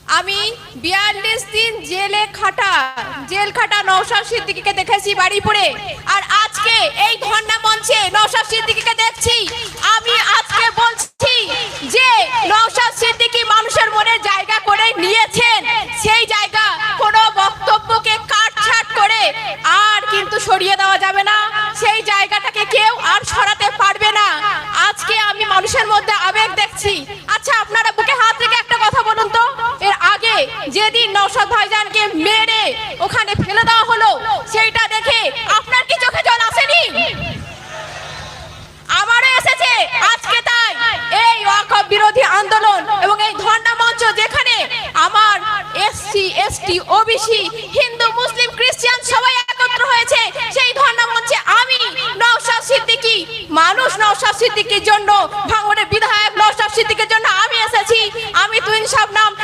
আমি 42 দিন জেল খাটা নওশাদ সিদ্দিকীকে দেখেছি বাড়িপুরে, আর আজকে এই ধর্ণা মঞ্চে নওশাদ সিদ্দিকীকে দেখছি। আমি আজকে বলছি যে নওশাদ সিদ্দিকী মানুষের মনে জায়গা করে নিয়েছেন, সেই জায়গা কোনো বক্তব্যকে কাটছাট করে আর কিন্তু সরিয়ে দেওয়া যাবে না, সেই জায়গাটাকে কেউ আর সরাতে পারবে না। আজকে আমি মানুষের মধ্যে আবেগ দেখছি। আচ্ছা, আপনারা বুকে হাত রেখে একটা কথা বলুন তো, এর আগে যেদিন নওশাদ ভাইজানকে মেরে ওখানে ফেলে দেওয়া হলো, সেইটা দেখে আপনার কি চোখে জল আসেনি? আমারও এসেছে। আজকে তাই এই ওয়াকফ বিরোধী আন্দোলন এবং এই ধর্ণা মঞ্চ, যেখানে আমার এসসি এসটি ওবিসি হিন্দু মুসলিম খ্রিস্টান সবাই একত্র হয়েছে, সেই ধর্ণা মঞ্চে আমি নওশাদ সিদ্দিকী মানুষ নওশাদ সিদ্দিকীর জন্য